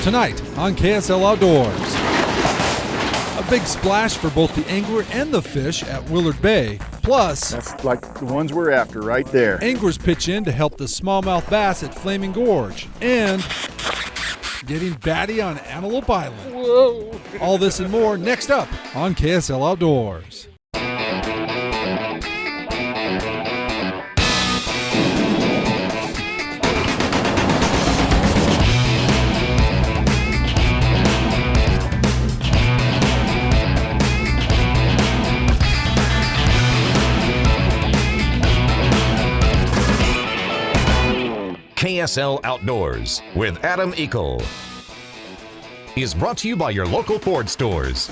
Tonight on KSL Outdoors. A big splash for both the angler and the fish at Willard Bay. Plus, that's like the ones we're after right there. Anglers pitch in to help the smallmouth bass at Flaming Gorge. And getting batty on Antelope Island. Whoa! All this and more next up on KSL Outdoors. KSL Outdoors with Adam Eakle is brought to you by your local Ford stores.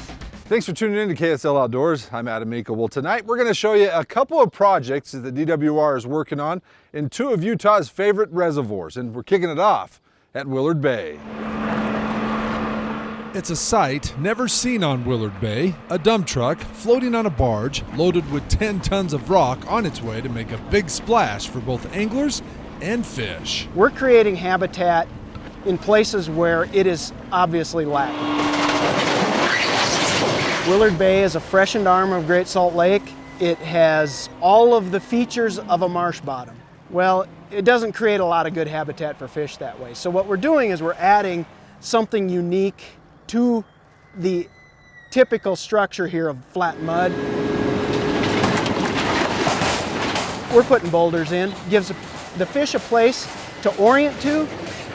Thanks for tuning in to KSL Outdoors. I'm Adam Eakle. Well, tonight we're going to show you a couple of projects that the DWR is working on in two of Utah's favorite reservoirs, and we're kicking it off at Willard Bay. It's a sight never seen on Willard Bay, a dump truck floating on a barge loaded with 10 tons of rock on its way to make a big splash for both anglers and fish. We're creating habitat in places where it is obviously lacking. Willard Bay is a freshened arm of Great Salt Lake. It has all of the features of a marsh bottom. Well, it doesn't create a lot of good habitat for fish that way. So what we're doing is we're adding something unique to the typical structure here of flat mud. We're putting boulders in, gives the fish a place to orient to.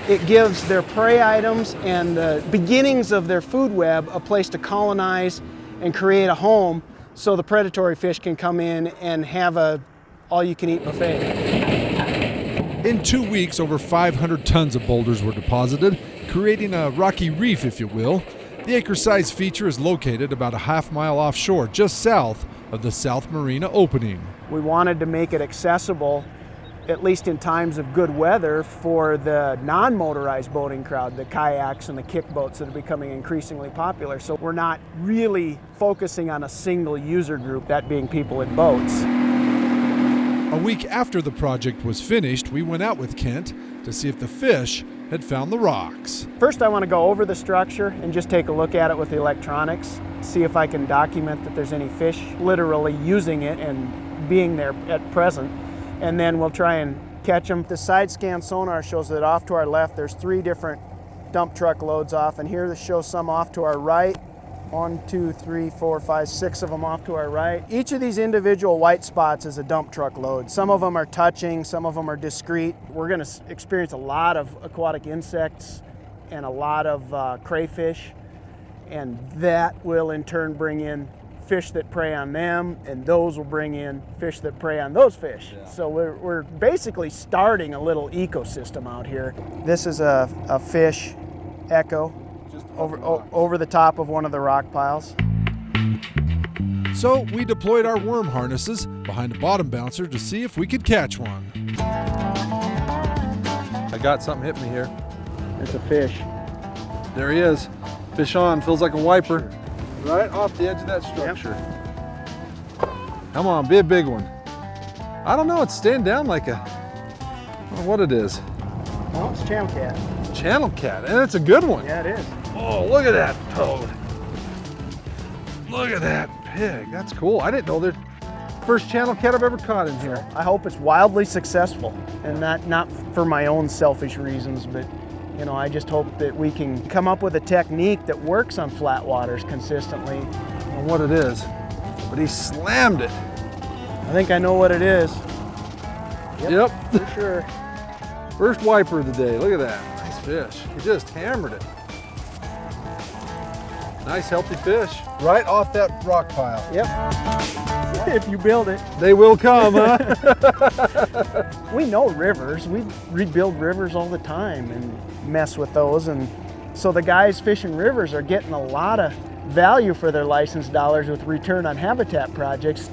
It gives their prey items and the beginnings of their food web a place to colonize and create a home so the predatory fish can come in and have a all-you-can-eat buffet. In 2 weeks, over 500 tons of boulders were deposited, creating a rocky reef, if you will. The acre-sized feature is located about a half-mile offshore, just south of the South Marina opening. We wanted to make it accessible, at least in times of good weather, for the non-motorized boating crowd, the kayaks and the kick boats that are becoming increasingly popular. So we're not really focusing on a single user group, that being people in boats. A week after the project was finished, we went out with Kent to see if the fish had found the rocks. First, I want to go over the structure and just take a look at it with the electronics, see if I can document that there's any fish literally using it and being there at present. And then we'll try and catch them. The side scan sonar shows that off to our left there's 3 different dump truck loads off, and here this shows some off to our right. 1, 2, 3, 4, 5, 6 of them off to our right. Each of these individual white spots is a dump truck load. Some of them are touching, some of them are discrete. We're going to experience a lot of aquatic insects and a lot of crayfish, and that will in turn bring in fish that prey on them, and those will bring in fish that prey on those fish. Yeah. So we're basically starting a little ecosystem out here. This is a fish echo just over the top of one of the rock piles. So we deployed our worm harnesses behind a bottom bouncer to see if we could catch one. I got something hit me here. There's a fish. There he is. Fish on, feels like a wiper. Right off the edge of that structure. Yep. Come on, be a big one. I don't know, it's staying down like a, I don't know what it is. Oh, it's channel cat. Channel cat, and it's a good one. Yeah, it is. Oh, look at that toad. Look at that pig, that's cool. I didn't know that. First channel cat I've ever caught in here. I hope it's wildly successful, and not for my own selfish reasons, but you know, I just hope that we can come up with a technique that works on flat waters consistently. I don't know what it is, but he slammed it. I think I know what it is. Yep. For sure. First wiper of the day, look at that. Nice fish. He just hammered it. Nice healthy fish. Right off that rock pile. Yep. If you build it. They will come, huh? We know rivers. We rebuild rivers all the time and mess with those. And so the guys fishing rivers are getting a lot of value for their license dollars with return on habitat projects.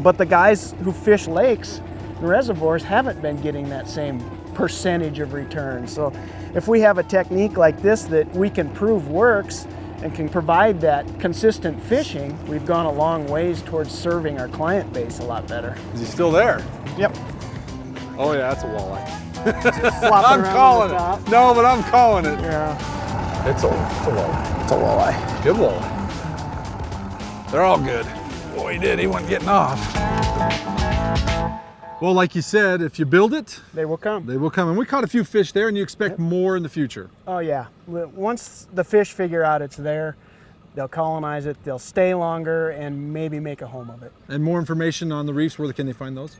But the guys who fish lakes and reservoirs haven't been getting that same percentage of return. So if we have a technique like this that we can prove works and can provide that consistent fishing, we've gone a long ways towards serving our client base a lot better. Is he still there? Yep. Oh yeah, that's a walleye. I'm calling it. No, but I'm calling it. Yeah. It's a walleye. It's a walleye. Good walleye. They're all good. Boy, he did. He wasn't getting off. Well, like you said, if you build it, They will come. they will come. And we caught a few fish there, and you expect more in the future. Oh yeah. Once the fish figure out it's there, they'll colonize it, they'll stay longer, and maybe make a home of it. And more information on the reefs, where can they find those?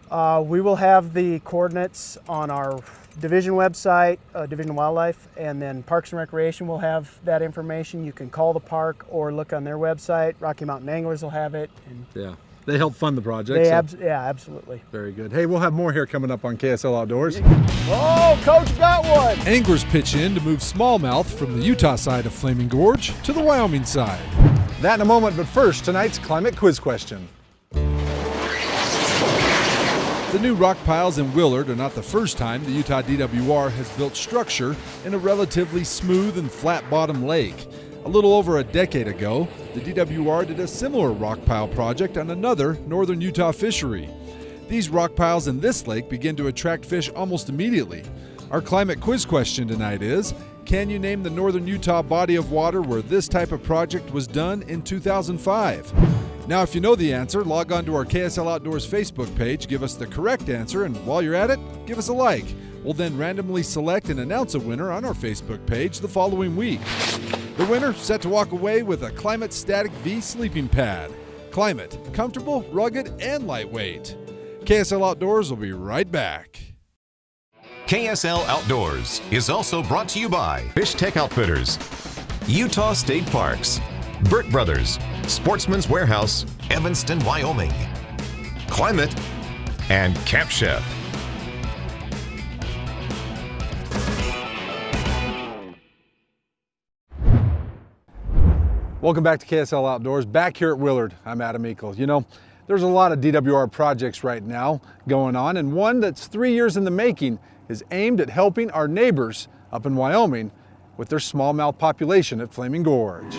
We will have the coordinates on our division website, Division of Wildlife, and then Parks and Recreation will have that information. You can call the park or look on their website. Rocky Mountain Anglers will have it. And Yeah. They help fund the project. So yeah, absolutely. very good. Hey, we'll have more here coming up on KSL Outdoors. Oh, Coach got one! Anglers pitch in to move smallmouth from the Utah side of Flaming Gorge to the Wyoming side. That in a moment, but first, tonight's climate quiz question. The new rock piles in Willard are not the first time the Utah DWR has built structure in a relatively smooth and flat-bottom lake. A little over a decade ago, the DWR did a similar rock pile project on another northern Utah fishery. These rock piles in this lake begin to attract fish almost immediately. Our climate quiz question tonight is, can you name the northern Utah body of water where this type of project was done in 2005? Now, if you know the answer, log on to our KSL Outdoors Facebook page, give us the correct answer, and while you're at it, give us a like. We'll then randomly select and announce a winner on our Facebook page the following week. The winner set to walk away with a Climate Static V sleeping pad. Climate, comfortable, rugged, and lightweight. KSL Outdoors will be right back. KSL Outdoors is also brought to you by Fish Tech Outfitters, Utah State Parks, Burt Brothers, Sportsman's Warehouse, Evanston, Wyoming, Climate, and Camp Chef. Welcome back to KSL Outdoors. Back here at Willard, I'm Adam Eakle. You know, there's a lot of DWR projects right now going on, and one that's 3 years in the making is aimed at helping our neighbors up in Wyoming with their smallmouth population at Flaming Gorge.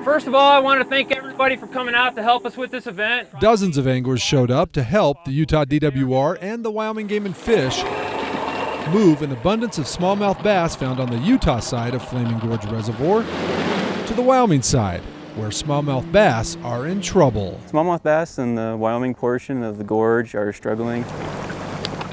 First of all, I want to thank everybody for coming out to help us with this event. Dozens of anglers showed up to help the Utah DWR and the Wyoming Game and Fish move an abundance of smallmouth bass found on the Utah side of Flaming Gorge Reservoir to the Wyoming side, where smallmouth bass are in trouble. Smallmouth bass in the Wyoming portion of the gorge are struggling.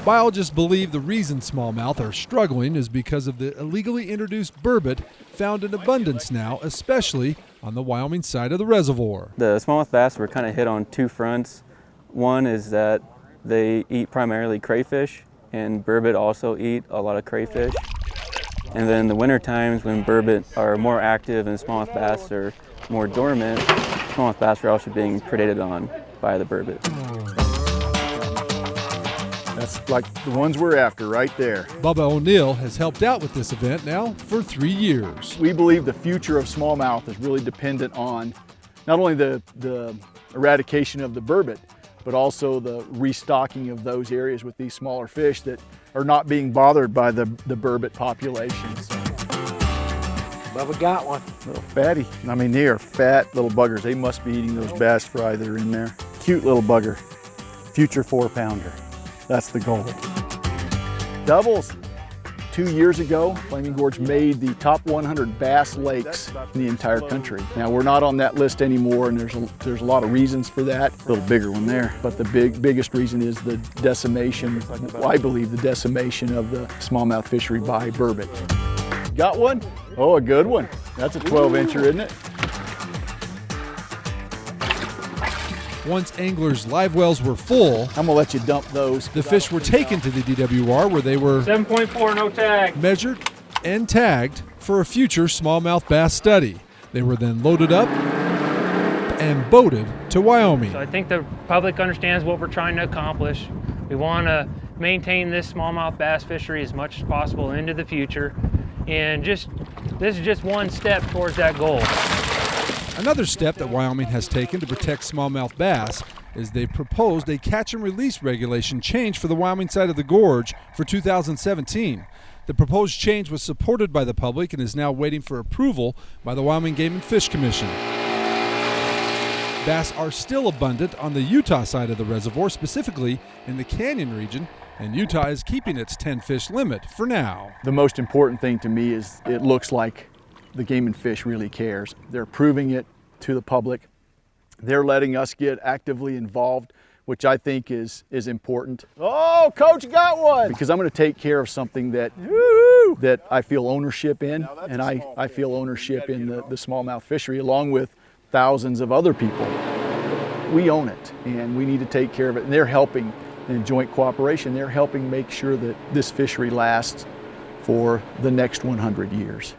Biologists believe the reason smallmouth are struggling is because of the illegally introduced burbot found in abundance now, especially on the Wyoming side of the reservoir. The smallmouth bass were kind of hit on two fronts. One is that they eat primarily crayfish, and burbot also eat a lot of crayfish. And then in the winter times when burbot are more active and smallmouth bass are more dormant, smallmouth bass are also being predated on by the burbot. That's like the ones we're after right there. Bubba O'Neill has helped out with this event now for 3 years. We believe the future of smallmouth is really dependent on not only the eradication of the burbot, but also the restocking of those areas with these smaller fish that are not being bothered by the burbot populations. Bubba got one. Little fatty. I mean, they are fat little buggers. They must be eating those bass fry that are in there. Cute little bugger. Future 4-pounder. That's the goal. Doubles. 2 years ago, Flaming Gorge made the top 100 bass lakes in the entire country. Now, we're not on that list anymore, and there's a lot of reasons for that. A little bigger one there. But the biggest reason is the decimation, I believe the decimation of the smallmouth fishery by burbot. Got one? Oh, a good one. That's a 12-incher, isn't it? Once anglers' live wells were full, I'm gonna let you dump those. the fish were taken to the DWR where they were 7.4, no tag. measured and tagged for a future smallmouth bass study. They were then loaded up and boated to Wyoming. So I think the public understands what we're trying to accomplish. We want to maintain this smallmouth bass fishery as much as possible into the future. And this is just one step towards that goal. Another step that Wyoming has taken to protect smallmouth bass is they've proposed a catch and release regulation change for the Wyoming side of the gorge for 2017. The proposed change was supported by the public and is now waiting for approval by the Wyoming Game and Fish Commission. Bass are still abundant on the Utah side of the reservoir, specifically in the canyon region, and Utah is keeping its 10-fish limit for now. The most important thing to me is it looks like the Game and Fish really cares. They're proving it to the public. They're letting us get actively involved, which I think is important. Oh, Coach got one! Because I'm going to take care of something that I feel ownership in, and I feel ownership in the smallmouth fishery along with thousands of other people. We own it, and we need to take care of it. And they're helping in joint cooperation. They're helping make sure that this fishery lasts for the next 100 years.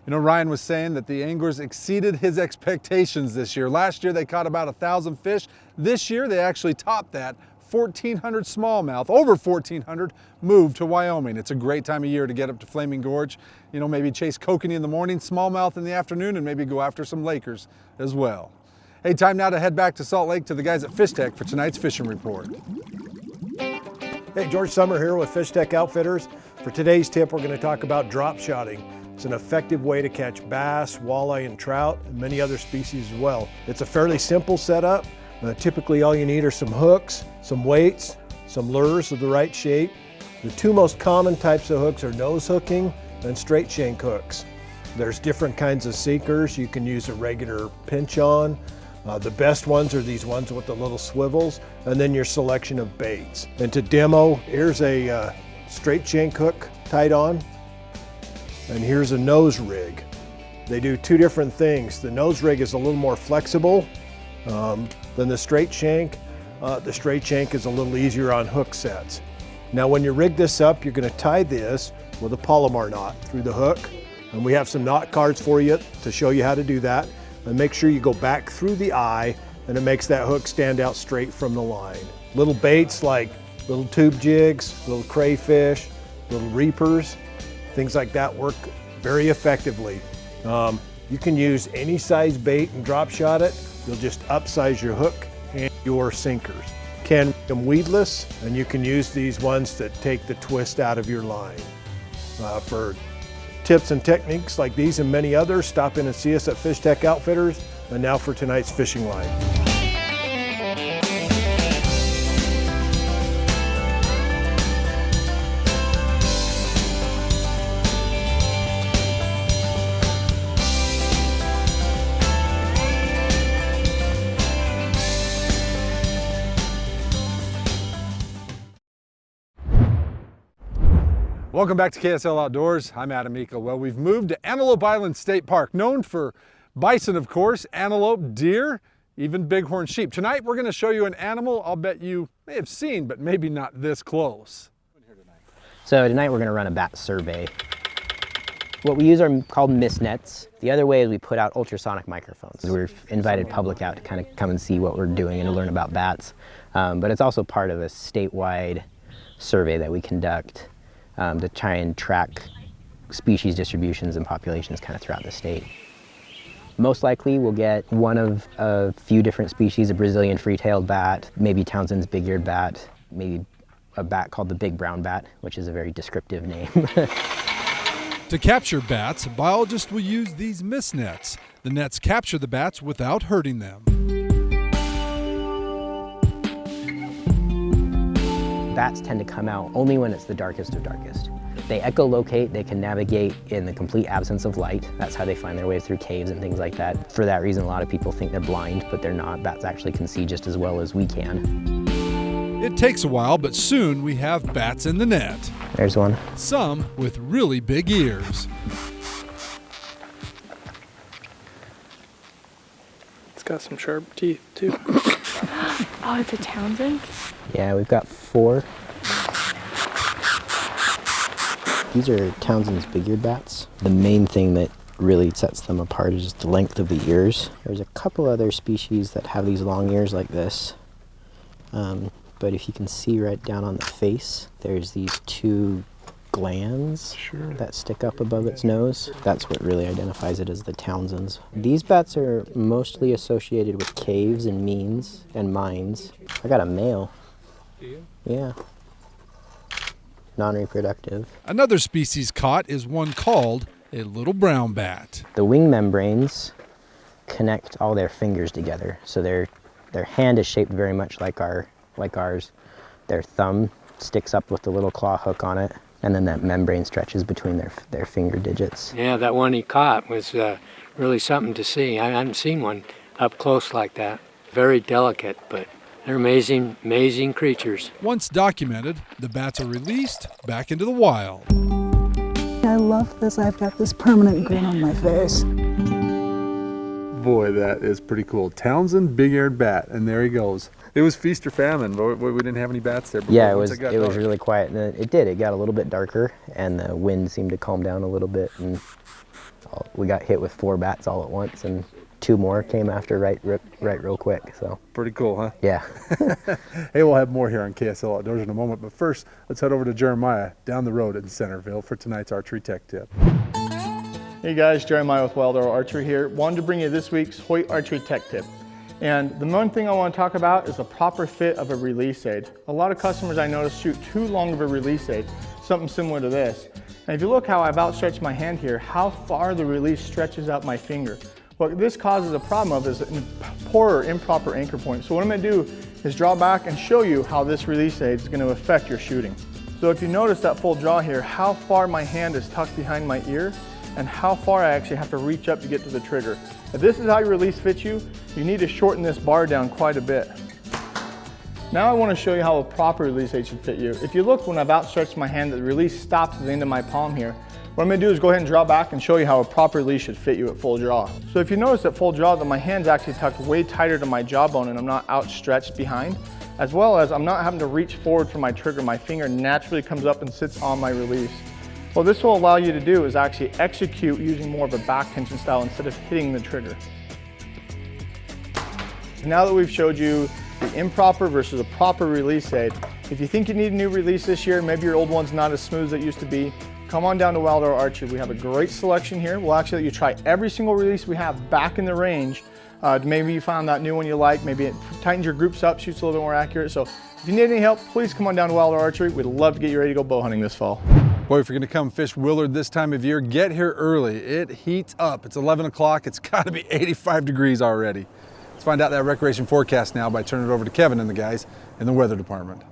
You know, Ryan was saying that the anglers exceeded his expectations this year. Last year they caught about 1,000 fish. This year they actually topped that. 1,400 smallmouth, over 1,400 moved to Wyoming. It's a great time of year to get up to Flaming Gorge. You know, maybe chase kokanee in the morning, smallmouth in the afternoon, and maybe go after some Lakers as well. Hey, time now to head back to Salt Lake to the guys at Fish Tech for tonight's fishing report. Hey, George Summer here with Fish Tech Outfitters. For today's tip, we're going to talk about drop shotting. It's an effective way to catch bass, walleye, and trout, and many other species as well. It's a fairly simple setup. Typically all you need are some hooks, some weights, some lures of the right shape. The two most common types of hooks are nose hooking and straight shank hooks. There's different kinds of seekers. You can use a regular pinch on. The best ones are these ones with the little swivels, and then your selection of baits. And to demo, here's a straight shank hook tied on, and here's a nose rig. They do two different things. The nose rig is a little more flexible than the straight shank. The straight shank is a little easier on hook sets. Now when you rig this up, you're going to tie this with a Palomar knot through the hook, and we have some knot cards for you to show you how to do that. And make sure you go back through the eye, and it makes that hook stand out straight from the line. Little baits like little tube jigs, little crayfish, little reapers, things like that work very effectively. You can use any size bait and drop shot it. You'll just upsize your hook and your sinkers. Can make them weedless, and you can use these ones that take the twist out of your line. For tips and techniques like these and many others, stop in and see us at Fish Tech Outfitters. And now for tonight's fishing line. Welcome back to KSL Outdoors. I'm Adam Eakle. Well, we've moved to Antelope Island State Park, known for bison, of course, antelope, deer, even bighorn sheep. Tonight, we're going to show you an animal I'll bet you may have seen, but maybe not this close. So tonight we're going to run a bat survey. What we use are called mist nets. The other way is we put out ultrasonic microphones. We've invited public out to kind of come and see what we're doing and to learn about bats. But it's also part of a statewide survey that we conduct to try and track species distributions and populations kind of throughout the state. Most likely we'll get one of a few different species, a Brazilian free-tailed bat, maybe Townsend's big-eared bat, maybe a bat called the big brown bat, which is a very descriptive name. To capture bats, biologists will use these mist nets. The nets capture the bats without hurting them. Bats tend to come out only when it's the darkest of darkest. They echolocate, they can navigate in the complete absence of light. That's how they find their way through caves and things like that. For that reason, a lot of people think they're blind, but they're not. Bats actually can see just as well as we can. It takes a while, but soon we have bats in the net. There's one. Some with really big ears. It's got some sharp teeth, too. Oh, it's a Townsend? Yeah, we've got 4. These are Townsend's big-eared bats. The main thing that really sets them apart is the length of the ears. There's a couple other species that have these long ears like this. But if you can see right down on the face, there's these 2 glands that stick up above its nose. That's what really identifies it as the Townsends. These bats are mostly associated with caves and means and mines. I got a male. Do you? Yeah. Non-reproductive. Another species caught is one called a little brown bat. The wing membranes connect all their fingers together. So their hand is shaped very much like ours. Their thumb sticks up with the little claw hook on it. And then that membrane stretches between their finger digits. Yeah, that one he caught was really something to see. I haven't seen one up close like that. Very delicate, but they're amazing, amazing creatures. Once documented, the bats are released back into the wild. I love this. I've got this permanent grin on my face. Boy, that is pretty cool. Townsend big-eared bat, and there he goes. It was feast or famine, but we didn't have any bats there. Yeah, it was really quiet. And it got a little bit darker, and the wind seemed to calm down a little bit, and we got hit with 4 bats all at once, and 2 more came after right real quick. So pretty cool, huh? Yeah. Hey, we'll have more here on KSL Outdoors in a moment, but first, let's head over to Jeremiah down the road in Centerville for tonight's archery tech tip. Hey guys, Jeremiah with Willard Bay Archery here. Wanted to bring you this week's Hoyt Archery Tech Tip. And the main thing I want to talk about is the proper fit of a release aid. A lot of customers I notice shoot too long of a release aid, something similar to this. And if you look how I've outstretched my hand here, how far the release stretches out my finger. What this causes a problem of is a poor or improper anchor point. So what I'm going to do is draw back and show you how this release aid is going to affect your shooting. So if you notice that full draw here, how far my hand is tucked behind my ear, and how far I actually have to reach up to get to the trigger. If this is how your release fits you, you need to shorten this bar down quite a bit. Now I want to show you how a proper release aid should fit you. If you look when I've outstretched my hand, the release stops at the end of my palm here. What I'm going to do is go ahead and draw back and show you how a proper release should fit you at full draw. So if you notice at full draw that my hand's actually tucked way tighter to my jawbone and I'm not outstretched behind, as well as I'm not having to reach forward for my trigger, my finger naturally comes up and sits on my release. What this will allow you to do is actually execute using more of a back tension style instead of hitting the trigger. Now that we've showed you the improper versus a proper release aid, if you think you need a new release this year, maybe your old one's not as smooth as it used to be, come on down to Willard Bay Archery. We have a great selection here. We'll actually let you try every single release we have back in the range. Maybe you found that new one you like, maybe it tightens your groups up, shoots a little bit more accurate. So if you need any help, please come on down to Willard Bay Archery. We'd love to get you ready to go bow hunting this fall. Boy, if you're gonna come fish Willard this time of year, get here early. It heats up. It's 11 o'clock. It's gotta be 85 degrees already. Let's find out that recreation forecast now by turning it over to Kevin and the guys in the weather department.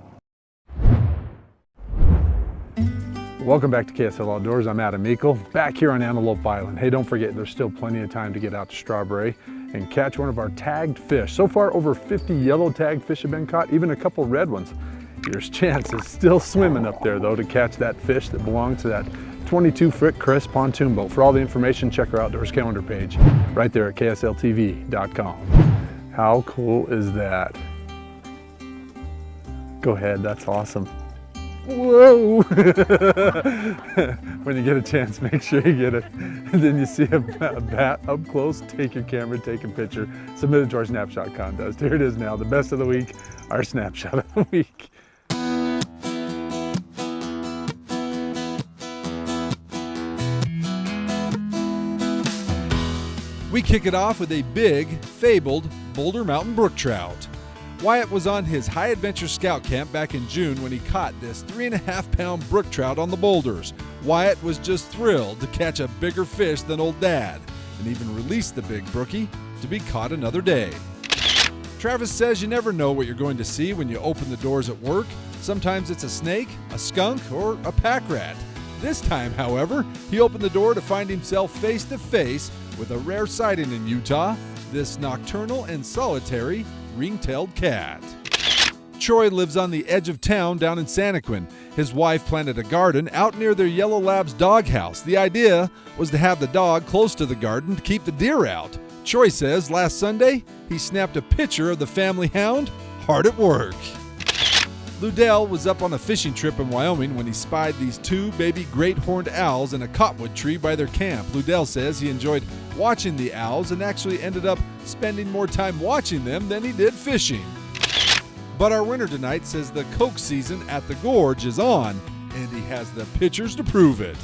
Welcome back to KSL Outdoors. I'm Adam Eakle, back here on Antelope Island. Hey, don't forget, there's still plenty of time to get out to Strawberry and catch one of our tagged fish. So far, over 50 yellow tagged fish have been caught, even a couple red ones. Your chance is still swimming up there, though, to catch that fish that belongs to that 22-foot Crest pontoon boat. For all the information, check our outdoors calendar page right there at ksltv.com. How cool is that? Go ahead, that's awesome. Whoa! When you get a chance, make sure you get it. And then you see a bat up close, take your camera, take a picture, submit it to our snapshot contest. Here it is now, the best of the week, our snapshot of the week. We kick it off with a big, fabled Boulder Mountain brook trout. Wyatt was on his high adventure scout camp back in June when he caught this 3.5-pound brook trout on the boulders. Wyatt was just thrilled to catch a bigger fish than old Dad, and even released the big brookie to be caught another day. Travis says you never know what you're going to see when you open the doors at work. Sometimes it's a snake, a skunk, or a pack rat. This time, however, he opened the door to find himself face to face with a rare sighting in Utah, this nocturnal and solitary ring-tailed cat. Troy lives on the edge of town down in Santaquin. His wife planted a garden out near their Yellow Lab's doghouse. The idea was to have the dog close to the garden to keep the deer out. Troy says last Sunday he snapped a picture of the family hound hard at work. Ludell was up on a fishing trip in Wyoming when he spied these 2 baby great horned owls in a cottonwood tree by their camp. Ludell says he enjoyed watching the owls and actually ended up spending more time watching them than he did fishing. But our winner tonight says the Coke season at the Gorge is on, and he has the pictures to prove it.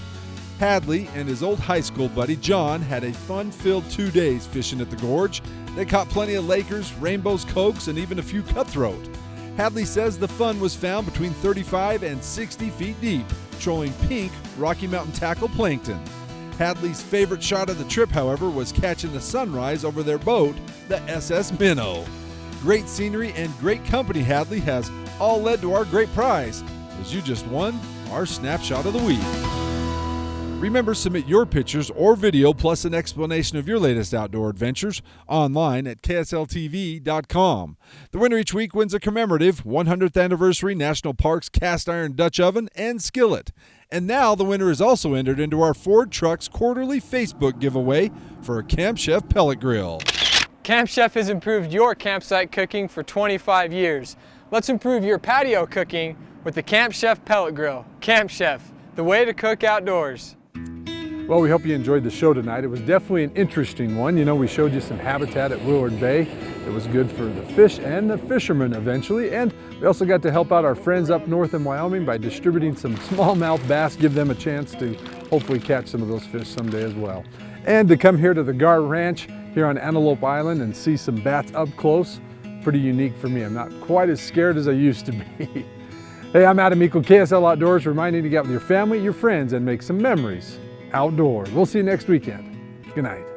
Hadley and his old high school buddy John had a fun-filled 2 days fishing at the Gorge. They caught plenty of Lakers, rainbows, cokes, and even a few cutthroat. Hadley says the fun was found between 35 and 60 feet deep, trolling pink Rocky Mountain tackle plankton. Hadley's favorite shot of the trip, however, was catching the sunrise over their boat, the SS Minnow. Great scenery and great company, Hadley, has all led to our great prize, as you just won our snapshot of the week. Remember, submit your pictures or video plus an explanation of your latest outdoor adventures online at ksltv.com. The winner each week wins a commemorative 100th Anniversary National Parks Cast Iron Dutch Oven and Skillet. And now the winner is also entered into our Ford Trucks quarterly Facebook giveaway for a Camp Chef pellet grill. Camp Chef has improved your campsite cooking for 25 years. Let's improve your patio cooking with the Camp Chef pellet grill. Camp Chef, the way to cook outdoors. Well, we hope you enjoyed the show tonight. It was definitely an interesting one. You know, we showed you some habitat at Willard Bay. It was good for the fish and the fishermen eventually. And we also got to help out our friends up north in Wyoming by distributing some smallmouth bass, give them a chance to hopefully catch some of those fish someday as well. And to come here to the Gar Ranch here on Antelope Island and see some bats up close, pretty unique for me. I'm not quite as scared as I used to be. Hey, I'm Adam Eakle, KSL Outdoors, reminding you to get out with your family, your friends, and make some memories outdoors. We'll see you next weekend. Good night.